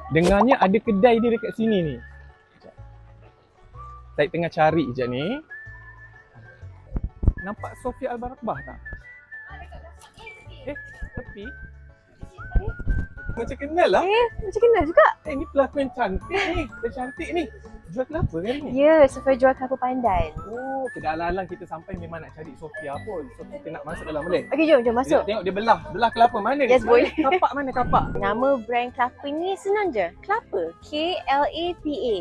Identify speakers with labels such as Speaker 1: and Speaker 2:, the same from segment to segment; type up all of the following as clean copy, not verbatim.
Speaker 1: Dengarnya ada kedai dia dekat sini ni. Saya tengah cari je ni. Nampak Sofia Al-Barakbah tak? Tepi. Macam kenal lah.
Speaker 2: Macam kenal juga.
Speaker 1: Ni pelakon cantik ni. Dia cantik ni. Jual kelapa kan ni?
Speaker 2: Ya, Sofia jual kelapa pandan.
Speaker 1: Oh, kita alang-alang kita sampai memang nak cari Sofia pun. So kita nak masuk dalam boleh?
Speaker 2: Okey, jom masuk.
Speaker 1: Tengok dia belah kelapa mana ni?
Speaker 2: Yes, boleh.
Speaker 1: Kapak mana kapak?
Speaker 2: Nama brand kelapa ni senang je. Kelapa. K-L-A-P-A.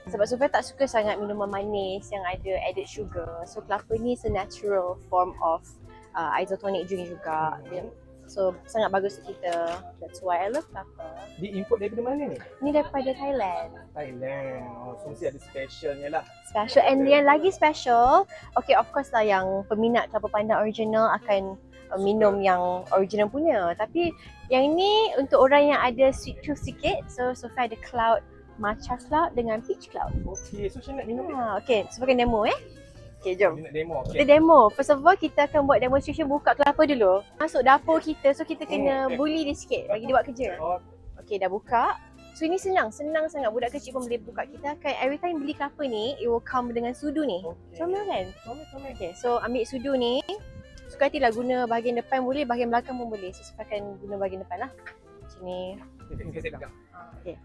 Speaker 2: Sebab Sofia tak suka sangat minuman manis yang ada added sugar. So kelapa ni is a natural form of isotonic drink juga. So sangat bagus untuk kita. That's why I love kelapa.
Speaker 1: Diimport daripada mana ni?
Speaker 2: Ni daripada Thailand.
Speaker 1: Thailand. Oh, so mesti ada specialnya lah.
Speaker 2: Special, and yang lagi special, okay, of course lah yang peminat kelapa pandan original akan minum yang original punya. Tapi yang ni untuk orang yang ada sweet tooth sikit. So Sofia ada cloud, matcha cloud dengan peach cloud.
Speaker 1: Okay, so saya nak minum ni.
Speaker 2: Okay, Sofia akan demo Okay, jom.
Speaker 1: Dia nak demo.
Speaker 2: Kita demo. First of all, kita akan buat demonstration buka kelapa dulu. Masuk dapur kita, so kita kena bully dia sikit bagi dia buat kerja. Okay, dah buka. So ini senang sangat. Budak kecil pun boleh buka. Kita akan every time beli kelapa ni, it will come dengan sudu ni. Comel kan?
Speaker 1: Comel.
Speaker 2: Okay, so ambil sudu ni. Suka hatilah guna bahagian depan boleh, bahagian belakang pun boleh. So Sofia akan guna bahagian depan lah. Macam ni. Okay.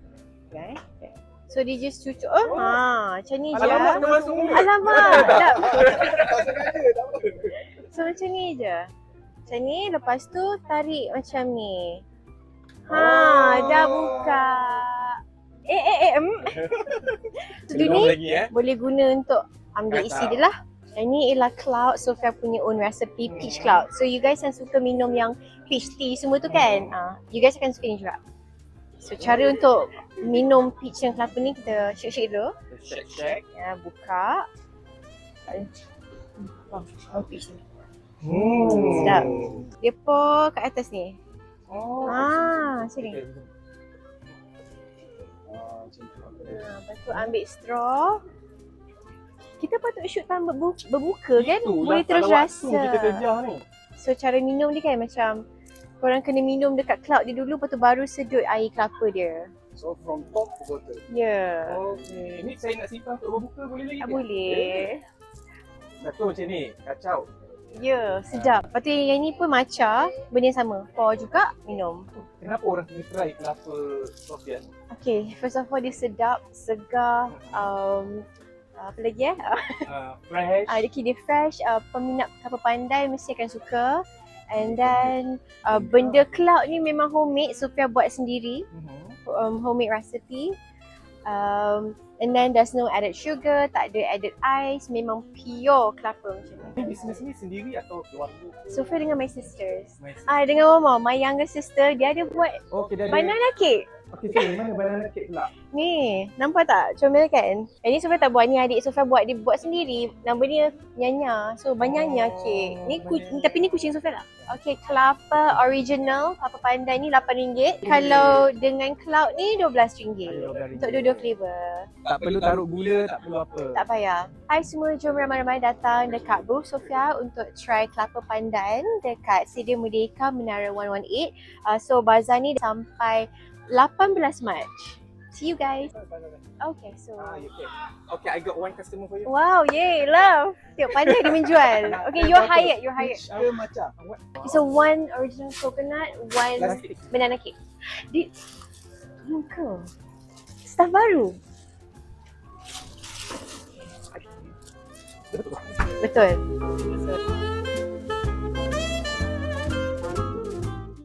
Speaker 2: So dia just cucuk. Macam ni je.
Speaker 1: Alamak, dah masuk mulut.
Speaker 2: Alamak. So macam ni je. Macam ni, lepas tu tarik macam ni. Dah buka. Sudu ni boleh guna untuk ambil isi dia lah. Yang ni ialah cloud, Sofia punya own recipe peach cloud. So you guys yang suka minum yang peach tea semua tu kan, you guys akan suka ni juga. So cara untuk minum peach yang kelapa ni, kita shake dulu.
Speaker 1: Shake.
Speaker 2: Ya, buka. Peach ni. Sedap. Dia pour kat atas ni. Macam ni. Lepas tu ambil straw. Kita patut shoot time berbuka kan? Boleh terus rasa.
Speaker 1: Kita kerja ni.
Speaker 2: So cara minum dia kan macam korang kena minum dekat cloud dia dulu, lepas tu baru sedut air kelapa dia.
Speaker 3: So from top to bottom.
Speaker 2: Ya.
Speaker 1: Okay. Ni saya nak simpan untuk berbuka boleh lagi?
Speaker 2: Boleh.
Speaker 1: Satu macam ni, kacau.
Speaker 2: Ya, sedap. Lepas tu yang ni pun matcha, benda yang sama. Pour juga, minum.
Speaker 1: Kenapa orang kena try kelapa Sofia?
Speaker 2: Okay, first of all dia sedap, segar, apa lagi
Speaker 1: Fresh.
Speaker 2: Dia fresh, peminat kelapa pandai mesti akan suka. And then benda cloud ni memang homemade, Sofia buat sendiri. Homemade recipe. And then there's no added sugar, tak ada added ice, memang pure kelapa macam ni.
Speaker 1: Ni bisnes ni sendiri atau keluarga?
Speaker 2: Sofia dengan my sisters. Dengan mama, my younger sister, dia ada buat banana cake.
Speaker 1: Okay, sini mana banana cake pula?
Speaker 2: Ni, nampak tak? Comel kan? Ni Sofia tak buat, ni adik Sofia buat, dia buat sendiri. Nama dia Nyanya. So, Banyanya cake. Ni tapi ni kucing Sofia lah. Okay, kelapa original, kelapa pandai ni RM8. Kalau dengan cloud ni RM12. Untuk dua-dua flavour.
Speaker 1: Tak perlu taruh gula, tak perlu apa.
Speaker 2: Tak payah. Hai semua, jom ramai-ramai datang dekat booth Sofia untuk try kelapa pandan dekat Stadium Merdeka Menara 118. So, bazar ni sampai 18 Mac. See you guys. Okay, so.
Speaker 1: Okay, I got one customer for you.
Speaker 2: Wow, yay, love. Tengok, pandai dia menjual. Okay, you're hired.
Speaker 1: Macam.
Speaker 2: It's a one original coconut, one banana cake. Muka. Staff baru. Betul.